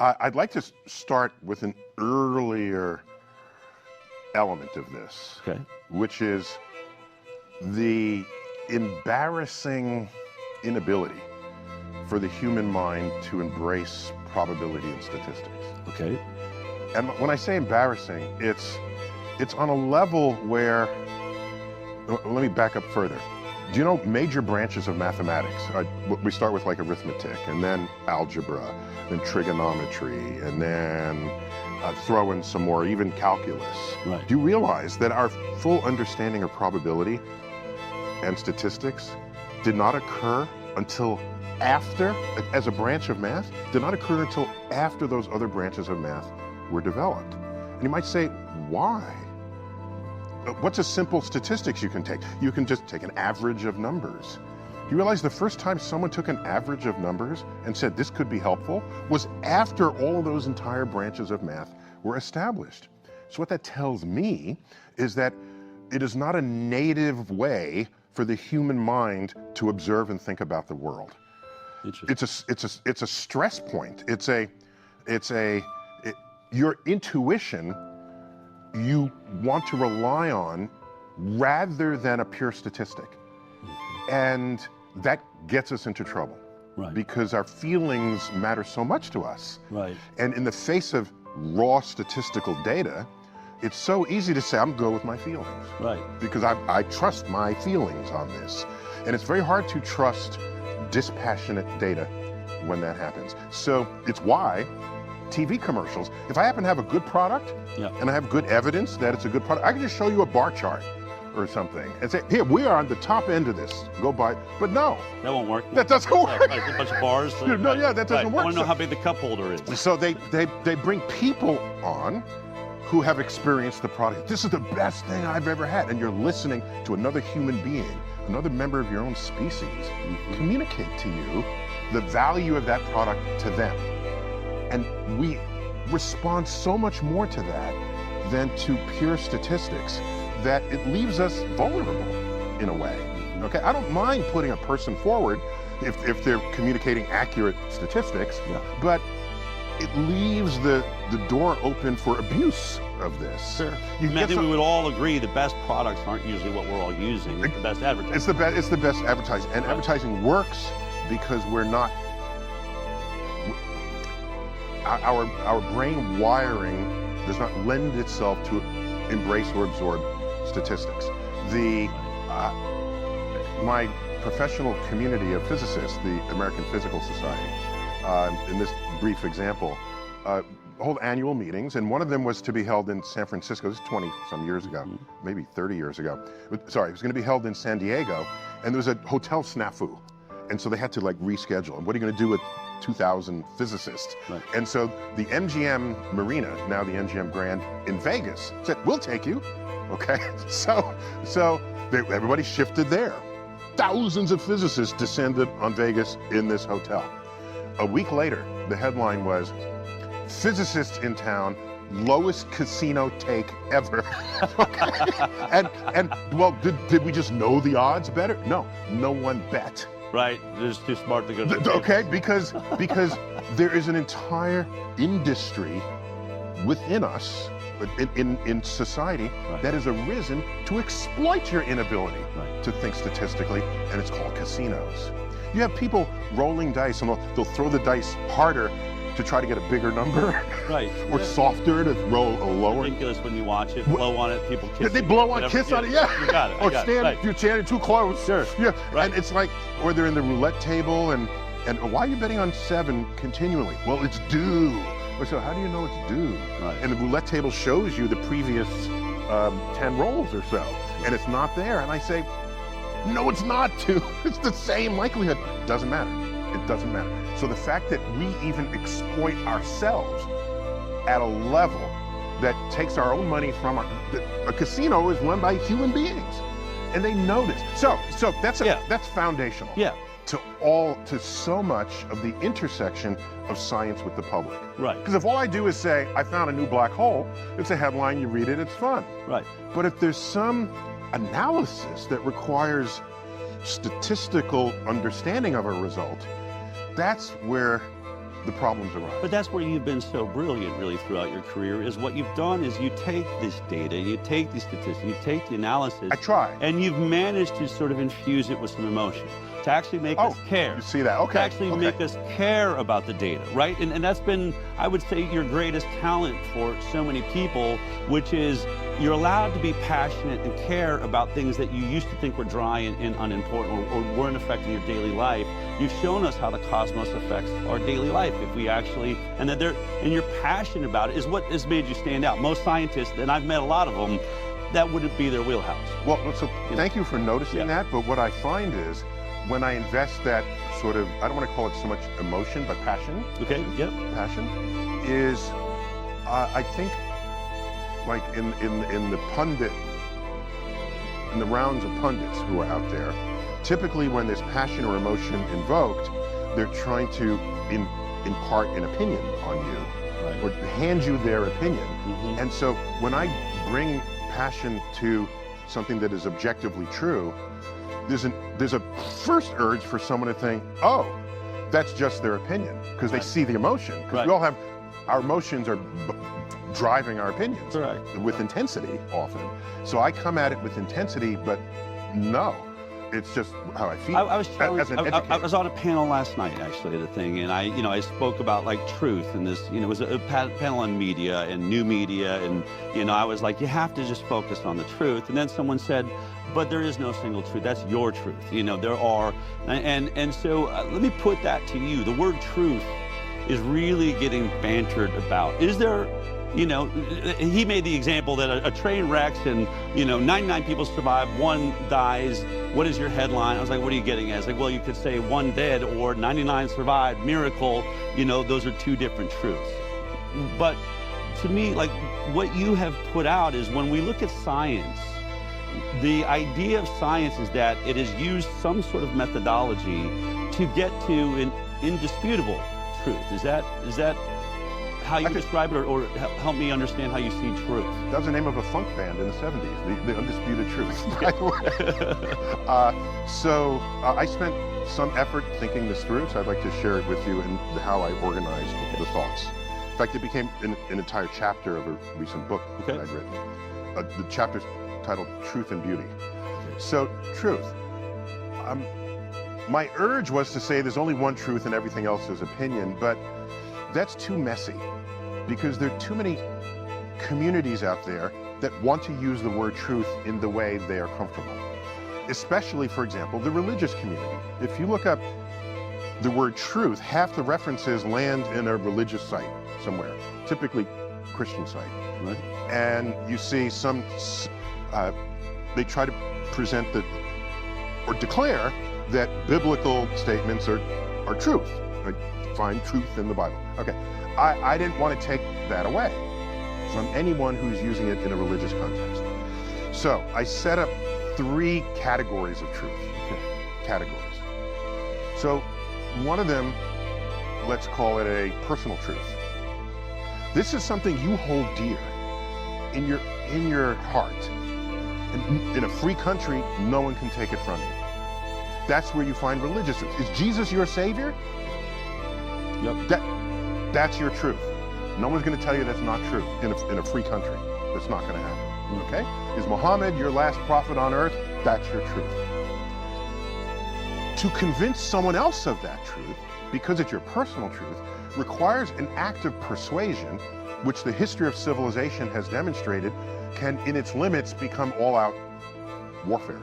I'd like to start with an earlier element of this, Okay. which is the embarrassing inability for the human mind to embrace probability and statistics. Okay. And when I say embarrassing, it's on a level where, let me back up further. Do you know major branches of mathematics? We start with like arithmetic, and then algebra, then trigonometry, and then throw in some more, even calculus. Right. Do you realize that our full understanding of probability and statistics did not occur until after, as a branch of math, did not occur until after those other branches of math were developed? And you might say, why? What's a simple statistics you can take? You can just take an average of numbers. You realize the first time someone took an average of numbers and said this could be helpful was after all of those entire branches of math were established. So what that tells me is that it is not a native way for the human mind to observe and think about the world. It's a stress point. Your intuition you want to rely on rather than a pure statistic. And that gets us into trouble. Right. Because our feelings matter so much to us. Right. And in the face of raw statistical data, it's so easy to say, I'm going with my feelings. Right. Because I trust my feelings on this. And it's very hard to trust dispassionate data when that happens. So it's why TV commercials, if I happen to have a good product, and I have good evidence that it's a good product, I can just show you a bar chart or something and say, here, we are on the top end of this, go buy it. But no. That won't work. That doesn't work. Right, a bunch of bars. No, yeah, that doesn't work. I want to know how big the cup holder is. So they bring people on who have experienced the product. This is the best thing I've ever had. And you're listening to another human being, another member of your own species, communicate to you the value of that product to them. And we respond so much more to that than to pure statistics that it leaves us vulnerable in a way. Okay, I don't mind putting a person forward if they're communicating accurate statistics, but it leaves the door open for abuse of this. Sure. I think we would all agree the best products aren't usually what we're all using. It's the best advertising. It's the best advertising. And advertising works because we're not, our brain wiring does not lend itself to embrace or absorb statistics. My professional community of physicists, the American Physical Society, in this brief example, hold annual meetings, and one of them was to be held in San Francisco. This is 20-some years ago, maybe 30 years ago. Sorry, it was going to be held in San Diego, and there was a hotel snafu, and so they had to like reschedule. And what are you going to do with 2,000 physicists? Right. And so the MGM Marina, now the MGM Grand in Vegas, said, we'll take you. Okay, so everybody shifted there. Thousands of physicists descended on Vegas in this hotel. A week later, the headline was, physicists in town, lowest casino take ever. Okay. And well, did we just know the odds better? No, no one bet. Right, they're just too smart to go to the Okay, because there is an entire industry within us, in society, that has arisen to exploit your inability to think statistically, and it's called casinos. You have people rolling dice, and they'll throw the dice harder to try to get a bigger number, or softer to roll a lower. Ridiculous when you watch it, blow on it, people kiss. They blow on, kiss on it, yeah. You got it. Or you're standing too close. Sure. Yeah, right. And it's like, or they're in the roulette table, and why are you betting on 7 continually? Well, it's due. So how do you know it's due? Right. And the roulette table shows you the previous 10 rolls or so, and it's not there. And I say, no, it's not due. It's the same likelihood. Doesn't matter. It doesn't matter. So the fact that we even exploit ourselves at a level that takes our own money from a casino is run by human beings, and they know this. So that's foundational. Yeah. To so much of the intersection of science with the public. Right. Because if all I do is say, I found a new black hole, it's a headline, you read it, it's fun. Right. But if there's some analysis that requires statistical understanding of a result, that's where the problems arise. But that's where you've been so brilliant really throughout your career, is what you've done is you take this data, you take these statistics, you take the analysis. I try. And you've managed to sort of infuse it with some emotion, to actually make us care. You see that, okay. To actually make us care about the data, right? And that's been, I would say, your greatest talent for so many people, which is you're allowed to be passionate and care about things that you used to think were dry and unimportant or weren't affecting your daily life. You've shown us how the cosmos affects our daily life if we actually, and your passion about it is what has made you stand out. Most scientists, and I've met a lot of them, that wouldn't be their wheelhouse. Well, so thank you for noticing that, but what I find is when I invest that sort of, I don't want to call it so much emotion, but passion. Okay, yep. Passion is, I think, like in the rounds of pundits who are out there, typically when there's passion or emotion invoked, they're trying to impart an opinion on you, or hand you their opinion. And so when I bring passion to something that is objectively true, there's a first urge for someone to think, oh, that's just their opinion, because they see the emotion. Because we all have, our emotions are driving our opinions with intensity often. So I come at it with intensity, but no, it's just how I feel. I was I was on a panel last night actually at a thing, and I spoke about like truth, and this, it was a panel on media and new media, and I was like, you have to just focus on the truth. And then someone said, but there is no single truth. That's your truth. There are, and so let me put that to you. The word truth is really getting bantered about. Is there, he made the example that a train wrecks and 99 people survive, one dies. What is your headline? I was like, what are you getting at? It's like, well, you could say one dead or 99 survived, miracle. Those are two different truths. But to me, like what you have put out is when we look at science, the idea of science is that it has used some sort of methodology to get to an indisputable truth. Is that how you describe it, or help me understand how you see truth? That was the name of a funk band in the 70s, the Undisputed Truth, by the way. So I spent some effort thinking this through, so I'd like to share it with you and how I organized the thoughts. In fact, it became an entire chapter of a recent book that I'd written. The chapter's titled Truth and Beauty. So, truth. My urge was to say there's only one truth and everything else is opinion, but that's too messy, because there are too many communities out there that want to use the word truth in the way they are comfortable. Especially, for example, the religious community. If you look up the word truth, half the references land in a religious site somewhere, typically Christian site. And you see some, they try to present or declare that biblical statements are truth. Find truth in the Bible. Okay, I didn't want to take that away from anyone who's using it in a religious context. So I set up 3 categories of truth. Categories. So one of them, let's call it a personal truth. This is something you hold dear in your heart. And in a free country, no one can take it from you. That's where you find religious truth. Is Jesus your savior? Yep. That's your truth. No one's going to tell you that's not true in a free country. That's not going to happen. Okay? Is Muhammad your last prophet on earth? That's your truth. To convince someone else of that truth, because it's your personal truth, requires an act of persuasion, which the history of civilization has demonstrated can, in its limits, become all-out warfare.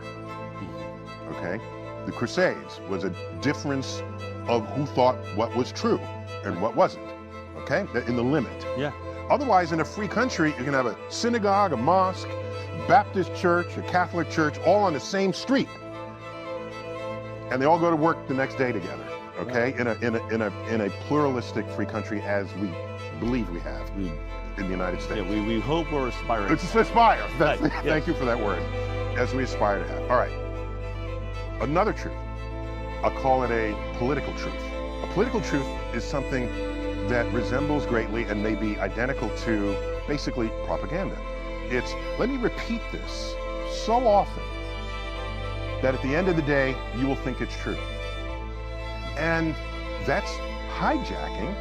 Okay? The Crusades was a difference of who thought what was true and what wasn't. Okay? In the limit. Yeah. Otherwise, in a free country, you can have a synagogue, a mosque, Baptist church, a Catholic church, all on the same street. And they all go to work the next day together. Okay? In a pluralistic free country, as we believe we have in the United States. Yeah, we hope we're aspiring. It's aspire. Thank you for that word. As we aspire to have. All right. Another truth. I'll call it a political truth. A political truth is something that resembles greatly and may be identical to basically propaganda. It's, let me repeat this so often that at the end of the day, you will think it's true. And that's hijacking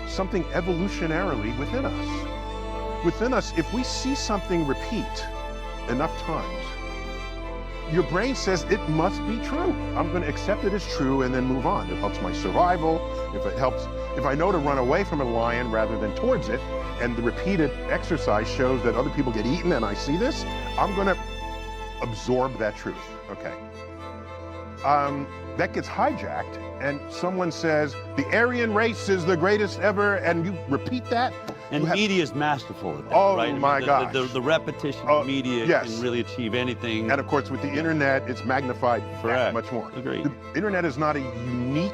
something evolutionarily within us. Within us, if we see something repeat enough times, your brain says it must be true. I'm going to accept it as true and then move on. It helps my survival. If I know to run away from a lion rather than towards it, and the repeated exercise shows that other people get eaten and I see this, I'm going to absorb that truth. Okay. That gets hijacked and someone says, the Aryan race is the greatest ever, and you repeat that. And media is masterful at that, oh, right? My gosh. The repetition of media can really achieve anything. And of course, with the internet, it's magnified that much more. Agreed. The internet is not a unique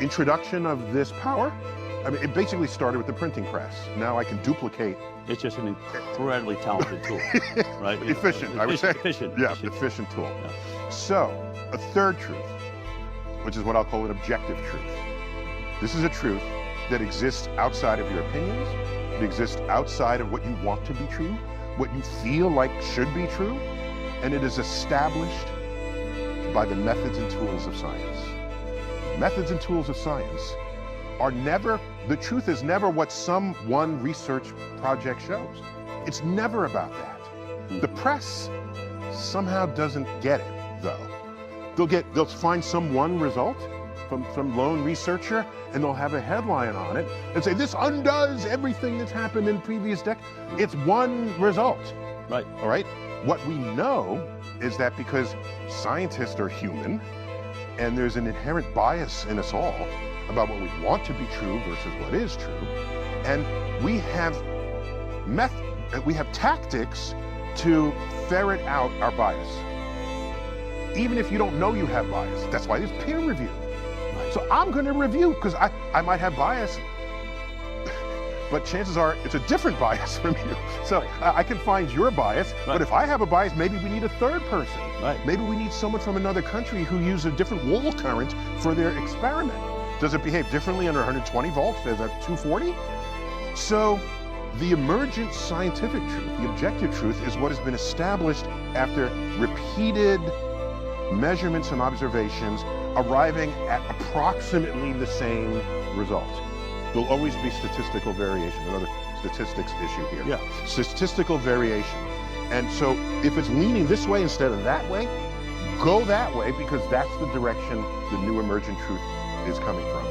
introduction of this power. I mean, it basically started with the printing press. Now I can duplicate. It's just an incredibly talented tool, right? Efficient, I would say. Efficient. Yeah, efficient tool. Yeah. So, a third truth, which is what I'll call an objective truth. This is a truth that exists outside of your opinions. It exists outside of what you want to be true, what you feel like should be true, and it is established by the methods and tools of science. Methods and tools of science are never, the truth is never what some one research project shows. It's never about that. The press somehow doesn't get it, though. They'll find some one result from some lone researcher, and they'll have a headline on it and say, this undoes everything that's happened in previous decades. It's one result. Right. All right? What we know is that because scientists are human, and there's an inherent bias in us all about what we want to be true versus what is true, and we have tactics to ferret out our bias. Even if you don't know you have bias. That's why there's peer review. So I'm going to review, because I might have bias, but chances are it's a different bias from you. So I can find your bias, but if I have a bias, maybe we need a third person. Maybe we need someone from another country who uses a different wall current for their experiment. Does it behave differently under 120 volts as at 240? So the emergent scientific truth, the objective truth, is what has been established after repeated measurements and observations, arriving at approximately the same result. There'll always be statistical variation, another statistics issue here. Yeah. Statistical variation. And so if it's leaning this way instead of that way, go that way, because that's the direction the new emergent truth is coming from.